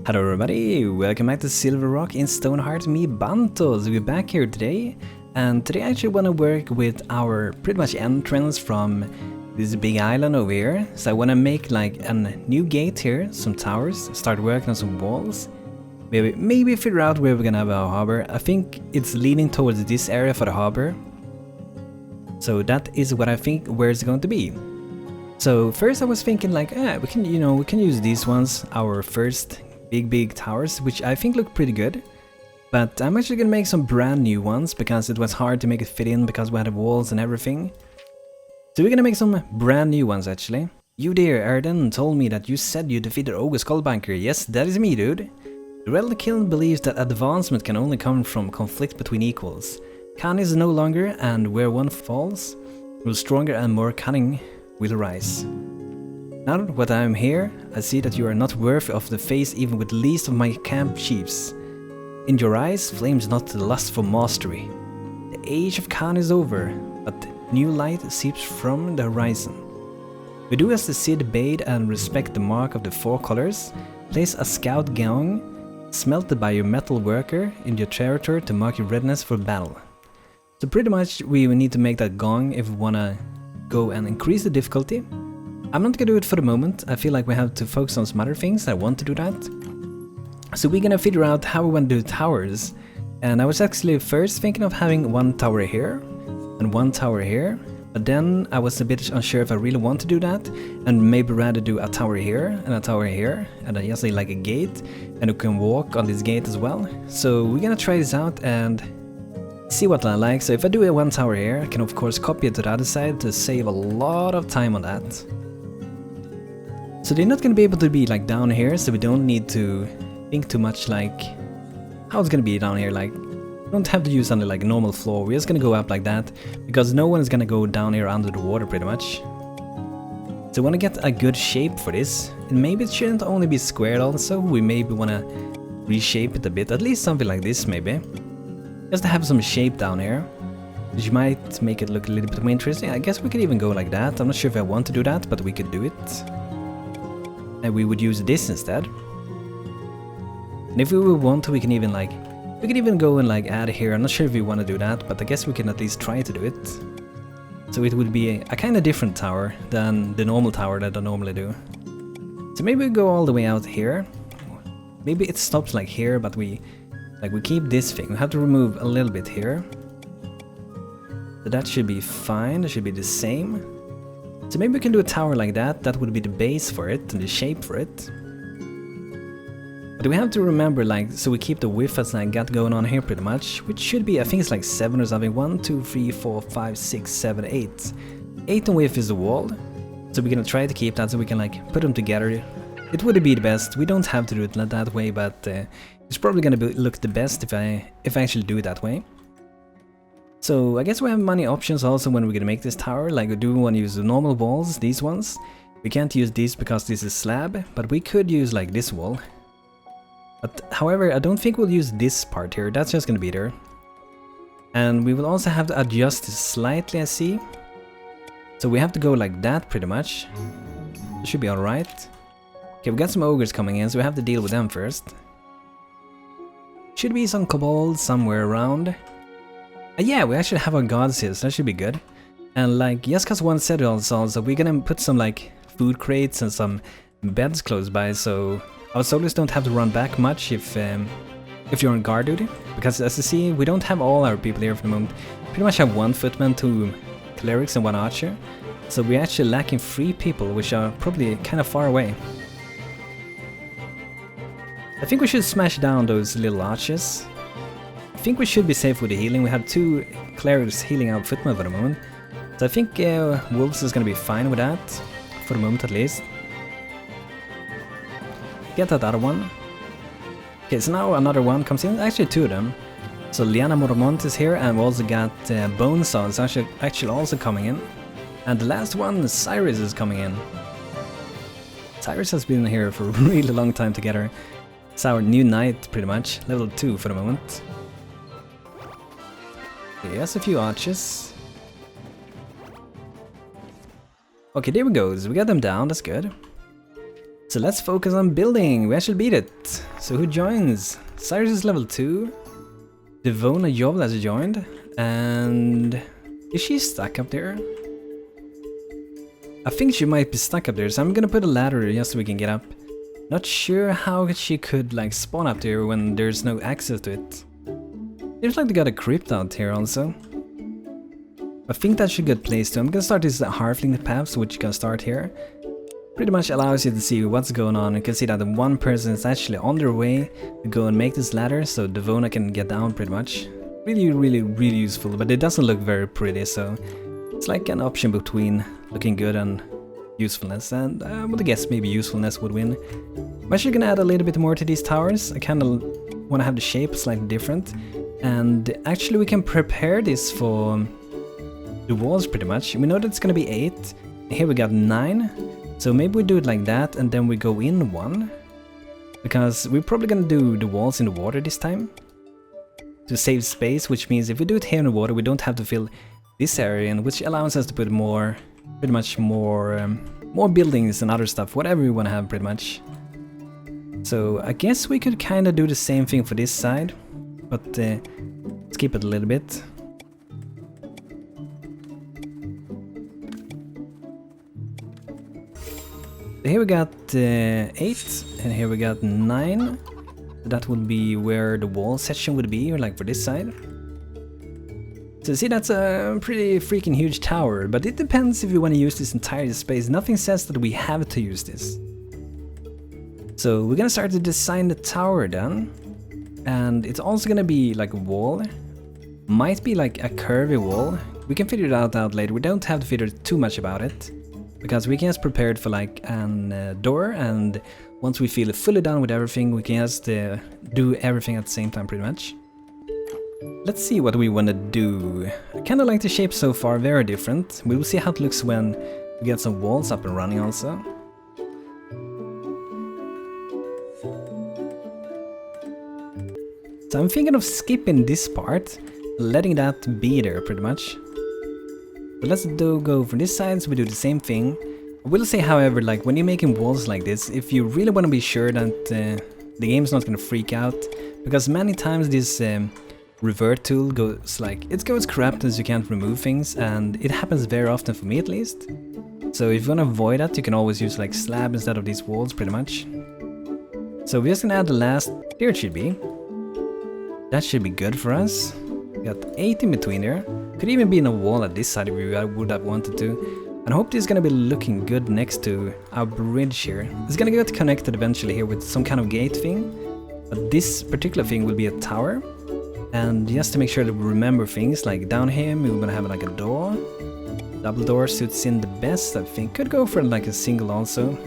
Hello everybody, welcome back to Silverrock in StoneHearth, me Bantos. We're back here today, and today I actually want to work with our pretty much entrance from this big island over here. So I want to make like a new gate here, some towers, start working on some walls. Maybe figure out where we're gonna have our harbor. I think it's leaning towards this area for the harbor. So that is what I think where it's going to be. So first I was thinking like, we can use these ones, our first big towers, which I think look pretty good. But I'm actually gonna make some brand new ones because it was hard to make it fit in because we had the walls and everything. So we're gonna make some brand new ones actually. You there, Arden, told me that you said you defeated Ogre Skullbanker. Yes, that is me, dude. The Rebel Kiln believes that advancement can only come from conflict between equals. Khan is no longer, and where one falls, will stronger and more cunning will rise. Now that I am here, I see that you are not worthy of the face even with least of my camp chiefs. In your eyes flames not the lust for mastery. The age of Khan is over, but new light seeps from the horizon. We do as the Cid bade and respect the mark of the four colors. Place a scout gong, smelted by your metal worker, in your territory to mark your readiness for battle. So pretty much we need to make that gong if we wanna go and increase the difficulty. I'm not gonna do it for the moment. I feel like we have to focus on some other things. I want to do that. So we're gonna figure out how we want to do towers. And I was actually first thinking of having one tower here and one tower here. But then I was a bit unsure if I really want to do that, and maybe rather do a tower here and a tower here, and then just like a gate, and you can walk on this gate as well. So we're gonna try this out and see what I like. So if I do a one tower here, I can of course copy it to the other side to save a lot of time on that. So they're not gonna be able to be like down here, so we don't need to think too much like how it's gonna be down here. Like, we don't have to use under like normal floor. We're just gonna go up like that because no one is gonna go down here under the water pretty much. So I want to get a good shape for this, and maybe it shouldn't only be squared also. We maybe want to reshape it a bit, at least something like this maybe, just to have some shape down here, which might make it look a little bit more interesting. I guess we could even go like that. I'm not sure if I want to do that, but we could do it. And we would use this instead. And if we would want to, we can even like, we could even go and like add here. I'm not sure if we want to do that, but I guess we can at least try to do it. So it would be a kind of different tower than the normal tower that I normally do. So maybe we go all the way out here. Maybe it stops like here, but we keep this thing. We have to remove a little bit here. So that should be fine. It should be the same. So maybe we can do a tower like that. That would be the base for it and the shape for it. But we have to remember, like, so we keep the width as I got going on here pretty much, which should be, I think it's like 7 or something. 1, 2, 3, 4, 5, 6, 7, 8. 8 in width is the wall. So we're gonna try to keep that so we can like put them together. It would be the best. We don't have to do it that way, but it's probably gonna look the best if I actually do it that way. So I guess we have many options also when we're gonna make this tower. Like, do we want to use the normal walls, these ones? We can't use these because this is slab, but we could use like this wall. But however, I don't think we'll use this part here. That's just gonna be there. And we will also have to adjust this slightly, I see. So we have to go like that pretty much. It should be alright. Okay, we got some ogres coming in, so we have to deal with them first. Should be some kobolds somewhere around. Yeah, we actually have our gods here, so that should be good. And like, just cause one said also, we're gonna put some like food crates and some beds close by, so our soldiers don't have to run back much if you're on guard duty. Because as you see, we don't have all our people here for the moment. We pretty much have 1 footman, 2 clerics and 1 archer. So we're actually lacking 3 people, which are probably kind of far away. I think we should smash down those little archers. I think we should be safe with the healing. We have 2 clerics healing our footmen for the moment. So I think Wolves is gonna be fine with that, for the moment at least. Get that other one. Okay, so now another one comes in, actually 2 of them. So Liana Mormont is here, and we also got Bonesaw is actually also coming in. And the last one, Cyrus, is coming in. Cyrus has been here for a really long time together. It's our new knight, pretty much. Level 2 for the moment. Yes, a few archers. Okay, there we go. So we got them down, that's good. So let's focus on building. We actually beat it. So who joins? Cyrus is level 2. Devona Jovel has joined. And is she stuck up there? I think she might be stuck up there, so I'm gonna put a ladder just so we can get up. Not sure how she could like spawn up there when there's no access to it. Seems like they got a crypt out here also. I think that's a good place too. I'm gonna start this hearthling path, which you can start here. Pretty much allows you to see what's going on. You can see that the one person is actually on their way to go and make this ladder, so Devona can get down pretty much. Really useful, but it doesn't look very pretty, so it's like an option between looking good and usefulness, and I would guess maybe usefulness would win. I'm actually gonna add a little bit more to these towers. I kind of want to have the shape slightly different, and actually we can prepare this for the walls pretty much. We know that it's gonna be 8, here we got 9, so maybe we do it like that and then we go in 1, because we're probably gonna do the walls in the water this time to save space, which means if we do it here in the water we don't have to fill this area in, which allows us to put more, pretty much more buildings and other stuff, whatever we want to have pretty much. So I guess we could kind of do the same thing for this side, but let's keep it a little bit. Here we got 8, and here we got 9. That would be where the wall section would be, or like for this side. So see, that's a pretty freaking huge tower, but it depends if you want to use this entire space. Nothing says that we have to use this. So we're gonna start to design the tower then. And it's also gonna be like a wall. Might be like a curvy wall. We can figure it out later. We don't have to figure too much about it, because we can just prepare it for like an door, and once we feel fully done with everything, we can just do everything at the same time pretty much. Let's see what we want to do. I kind of like the shape so far, very different. We will see how it looks when we get some walls up and running also. So I'm thinking of skipping this part, letting that be there pretty much. But let's go for this side, so we do the same thing. I will say, however, like when you're making walls like this, if you really want to be sure that the game's not going to freak out, because many times this revert tool goes like, it goes corrupt as you can't remove things, and it happens very often for me at least. So if you want to avoid that, you can always use like slab instead of these walls pretty much. So we're just gonna add the last, here it should be. That should be good for us. We got 8 in between there. Could even be in a wall at this side if we would have wanted to. And I hope this is gonna be looking good next to our bridge here. It's gonna get connected eventually here with some kind of gate thing. But this particular thing will be a tower. And just to make sure that we remember things, like down here we're gonna have like a door. Double door suits in the best, I think. Could go for like a single also.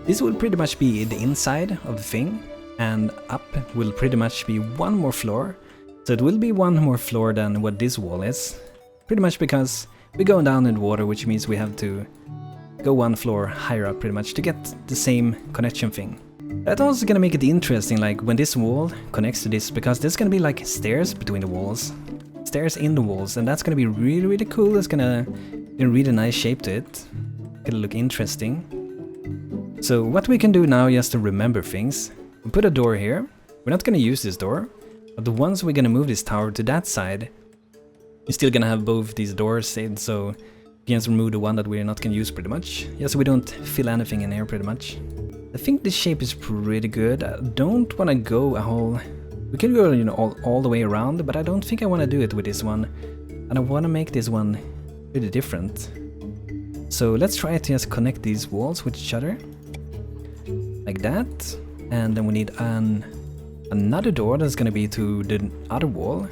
This will pretty much be the inside of the thing. And up will pretty much be one more floor. So it will be one more floor than what this wall is. Pretty much because we're going down in the water, which means we have to go one floor higher up pretty much to get the same connection thing. That's also gonna make it interesting, like when this wall connects to this, because there's gonna be like stairs between the walls. Stairs in the walls, and that's gonna be really cool. It's gonna be a really nice shape to it. Gonna look interesting. So what we can do now just to remember things, we put a door here. We're not gonna use this door, but the ones we're gonna move this tower to that side, we're still gonna have both these doors saved, so we can just remove the one that we're not gonna use pretty much. Yeah, so we don't fill anything in here pretty much. I think this shape is pretty good. I don't wanna go a whole... We can go, you know, all the way around, but I don't think I wanna do it with this one. And I wanna make this one really different. So let's try to just connect these walls with each other. Like that. And then we need another door that's gonna be to the other wall.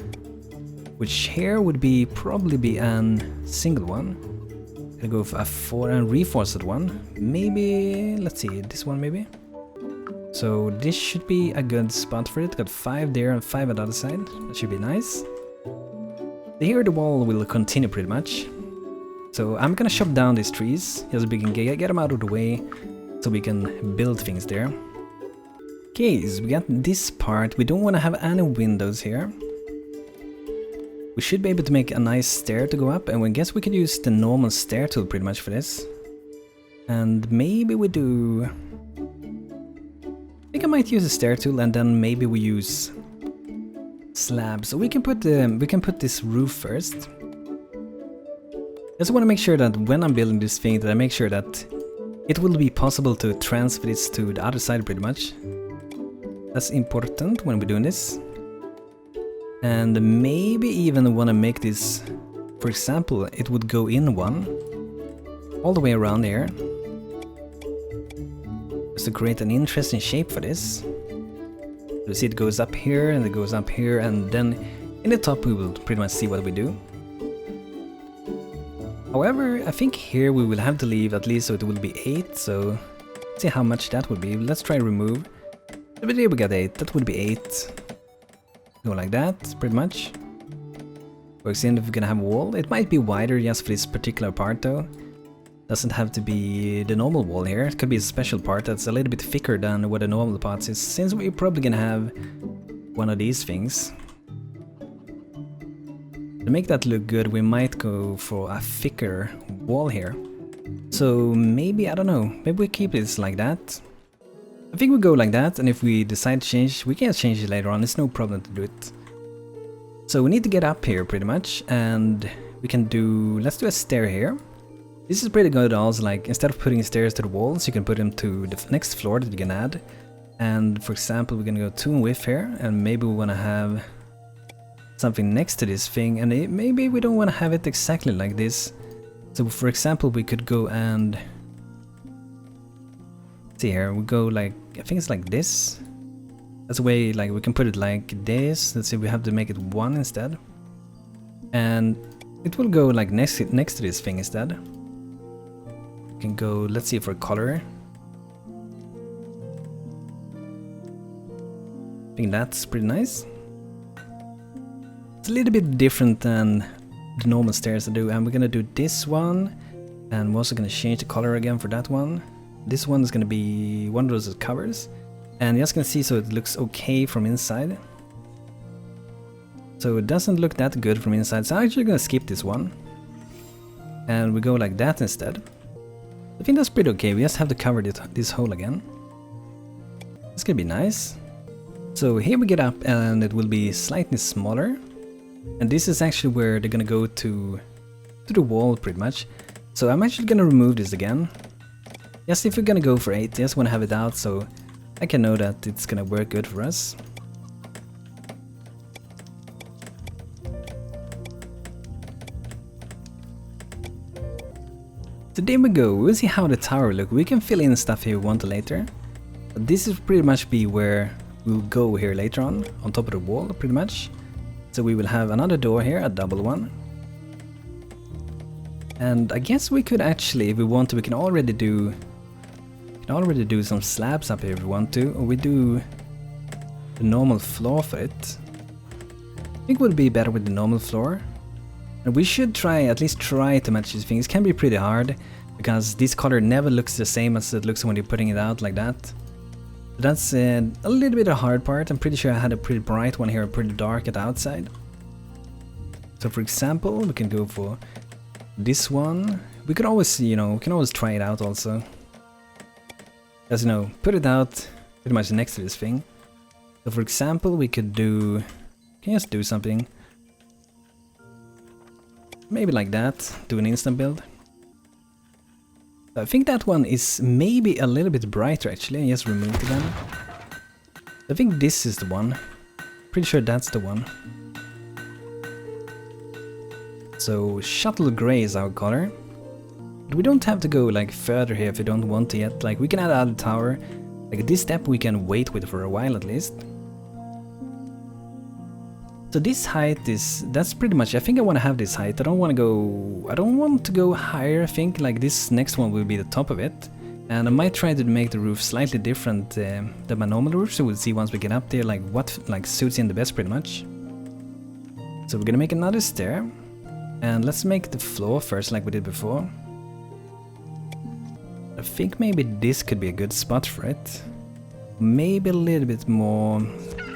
Which here would be probably be an single one. Gonna go for a 4 and reinforced one. Maybe, let's see, this one maybe. So this should be a good spot for it. Got 5 there and 5 on the other side. That should be nice. Here the wall will continue pretty much. So I'm gonna chop down these trees just so we can get them out of the way, so we can build things there. Okay, so we got this part. We don't want to have any windows here. We should be able to make a nice stair to go up, and I guess we could use the normal stair tool pretty much for this. And maybe we do think I might use a stair tool, and then maybe we use slabs. So we can put this roof first. Just want to make sure that when I'm building this thing, that I make sure that it will be possible to transfer this to the other side pretty much. That's important when we're doing this. And maybe even want to make this, for example, it would go in one all the way around here. Just to create an interesting shape for this. You see it goes up here and it goes up here, and then in the top we will pretty much see what we do. However, I think here we will have to leave at least so it will be 8, so let's see how much that would be. Let's try remove. But here we got 8, that would be 8. Go like that, pretty much. Works in if we're gonna have a wall. It might be wider just for this particular part though. Doesn't have to be the normal wall here. It could be a special part that's a little bit thicker than what the normal part is, since we're probably gonna have one of these things. To make that look good, we might go for a thicker wall here. So maybe, I don't know, maybe we keep this like that. I think we go like that, and if we decide to change, we can change it later on, it's no problem to do it. So we need to get up here pretty much, and we can do, let's do a stair here. This is pretty good also, like instead of putting stairs to the walls, you can put them to the next floor that you can add. And for example, we're gonna go 2 width here, and maybe we wanna have something next to this thing, and maybe we don't want to have it exactly like this. So for example, we could go and see here, we go like, I think it's like this. That's a way, like we can put it like this. Let's see, we have to make it 1 instead, and it will go like next to this thing instead. We can go, let's see, for color. I think that's pretty nice. It's a little bit different than the normal stairs I do, and we're gonna do this one, and we're also gonna change the color again for that one. This one is gonna be one of those covers, and you're just gonna see so it looks okay from inside. So it doesn't look that good from inside, so I'm actually gonna skip this one, and we go like that instead. I think that's pretty okay. We just have to cover this hole again. It's gonna be nice. So here we get up, and it will be slightly smaller. And this is actually where they're gonna go to the wall pretty much. So I'm actually gonna remove this again. Yes, if we're gonna go for 8, I just wanna have it out so I can know that it's gonna work good for us. So there we go, we'll see how the tower looks. We can fill in stuff here we want to later. But this is pretty much be where we'll go here later on top of the wall pretty much. So we will have another door here, a double one. And I guess we could actually, if we want to, we can already do some slabs up here if we want to, or we do the normal floor for it. I think it would be better with the normal floor. And we should at least try to match these things. It can be pretty hard, because this color never looks the same as it looks when you're putting it out like that. That's a little bit of a hard part. I'm pretty sure I had a pretty bright one here, pretty dark at the outside. So for example, we can go for this one. We could always, we can always try it out also. As you know, put it out pretty much next to this thing. So for example, we could can just do something. Maybe like that, do an instant build. I think that one is maybe a little bit brighter actually. I just removed it again. I think this is the one. Pretty sure that's the one. So shuttle gray is our color. But we don't have to go like further here if we don't want to yet. Like we can add a tower. Like this step we can wait with for a while at least. So this height that's pretty much, I think I want to have this height. I don't want to go higher. I think like this next one will be the top of it. And I might try to make the roof slightly different than my normal roof, so we'll see once we get up there like what suits in the best pretty much. So we're gonna make another stair. And let's make the floor first like we did before. I think maybe this could be a good spot for it. Maybe a little bit more.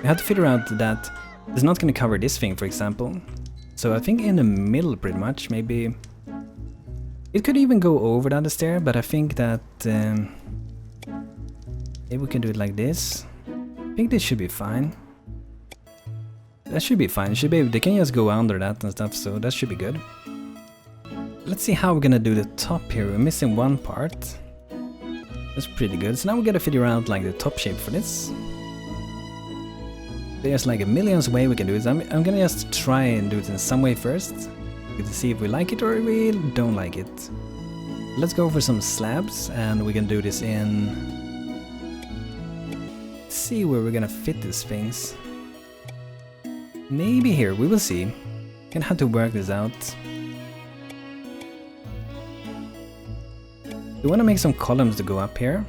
I have to figure out that it's not going to cover this thing, for example. So I think in the middle pretty much, maybe. It could even go over the other stair, but I think that maybe we can do it like this. think this should be fine. That should be fine. It should be, they can just go under that and stuff, so that should be good. Let's see how we're gonna do the top here. We're missing one part. That's pretty good. So now we gotta figure out like the top shape for this. There's like a million ways we can do it. I'm gonna just try and do it in some way first. To see if we like it or we don't like it. Let's go for some slabs and we can do this in... Let's see where we're gonna fit these things. Maybe here, we will see. Gonna have to work this out. We want to make some columns to go up here.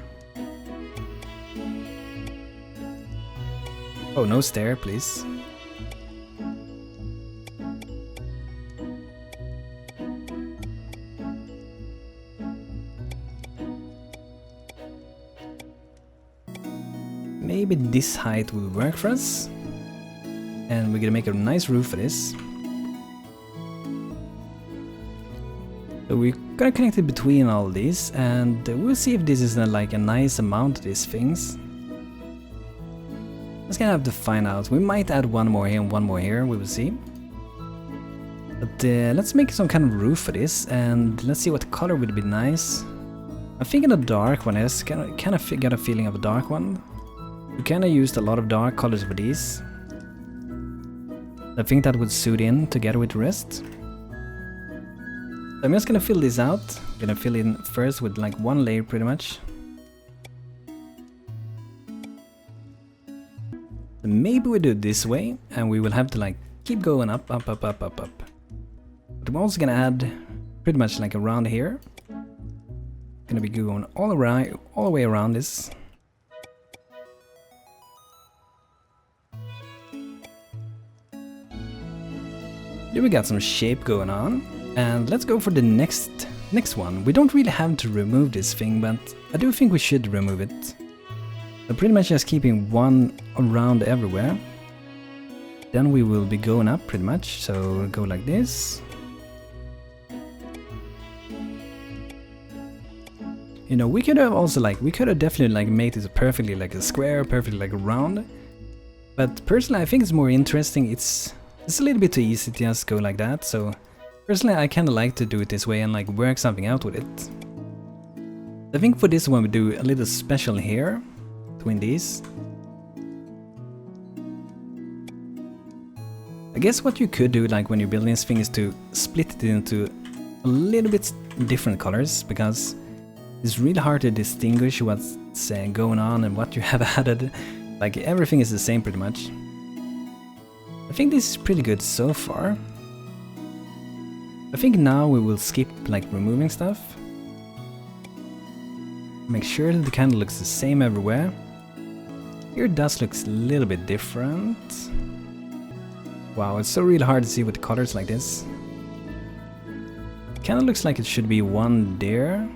Oh, no stair, please. Maybe this height will work for us. And we're gonna make a nice roof for this. So we're gonna connect it between all these, and we'll see if this is like a nice amount of these things. Just gonna have to find out. We might add one more here and one more here, we will see. But let's make some kind of roof for this, and let's see what color would be nice. I'm thinking a dark one is kind of got a feeling of a dark one. We kind of used a lot of dark colors for these. I think that would suit in together with the rest. I'm just gonna fill this out. I'm gonna fill in first with like one layer pretty much. So maybe we do it this way and we will have to like keep going up. But I'm also gonna add pretty much like around here. Gonna be going all the way around this. Here we got some shape going on. And let's go for the next one. We don't really have to remove this thing, but I do think we should remove it. So pretty much just keeping one around everywhere. Then we will be going up pretty much, so we'll go like this. You know, we could have also like, we could have definitely like made this perfectly like a square, perfectly like a round. But personally I think it's more interesting, it's a little bit too easy to just go like that, so personally I kinda like to do it this way and like work something out with it. I think for this one we do a little special here, between these. I guess what you could do like when you're building this thing is to split it into a little bit different colors, because it's really hard to distinguish what's going on and what you have added. Like everything is the same pretty much. I think this is pretty good so far. I think now we will skip like removing stuff. Make sure that it kind of looks the same everywhere. Here it does look a little bit different. Wow, it's so really hard to see with the colors like this. It kind of looks like it should be one there.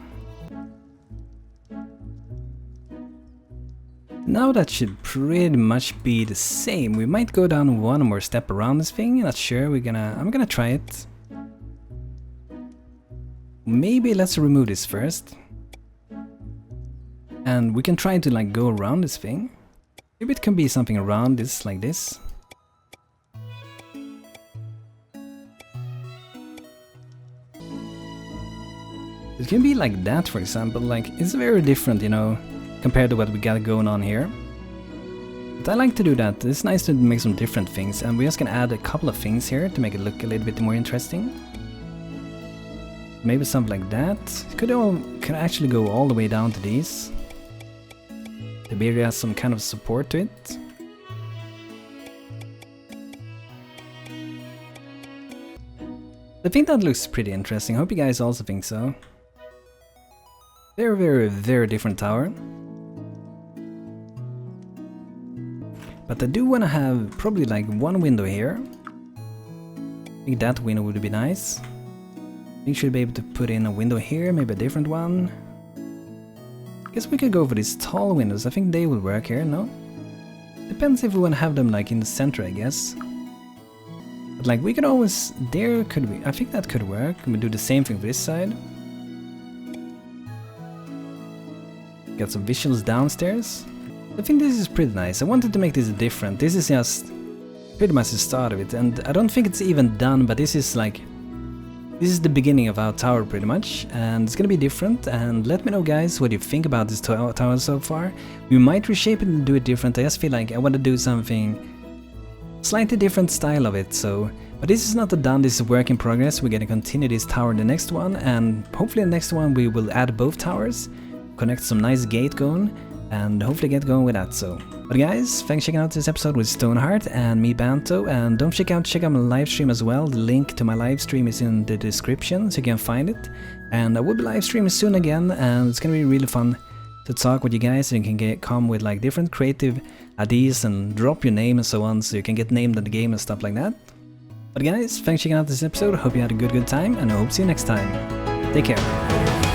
Now that should pretty much be the same. We might go down one more step around this thing. Not sure. I'm gonna try it. Maybe let's remove this first. And we can try to like go around this thing. Maybe it can be something around this like this. It can be like that, for example. Like it's very different, you know, compared to what we got going on here. But I like to do that. It's nice to make some different things, and we're just gonna add a couple of things here to make it look a little bit more interesting. Maybe something like that. It could actually go all the way down to these. The area has some kind of support to it. I think that looks pretty interesting. I hope you guys also think so. Very, very, very different tower. But I do want to have probably like one window here. I think that window would be nice. I think we should be able to put in a window here, maybe a different one. I guess we could go for these tall windows. I think they will work here, no? Depends if we want to have them like in the center, I guess. But like we could always, there could be, I think that could work. We do the same thing for this side. Got some visuals downstairs. I think this is pretty nice. I wanted to make this different. This is just pretty much the start of it, and I don't think it's even done, but this is the beginning of our tower pretty much, and it's gonna be different. And let me know, guys, what you think about this tower so far. We might reshape it and do it different. I just feel like I want to do something slightly different style of it, so... But this is not done, this is work in progress. We're gonna continue this tower the next one, and hopefully the next one we will add both towers, connect some nice gate going, and hopefully get going with that. So, but guys, thanks for checking out this episode with StoneHearth and me, Banto, and don't check out my live stream as well. The link to my live stream is in the description, so you can find it. And I will be live streaming soon again, and it's gonna be really fun to talk with you guys, and you can come with like different creative ideas and drop your name and so on, so you can get named in the game and stuff like that. But guys, thanks for checking out this episode. Hope you had a good time, and I hope to see you next time. Take care.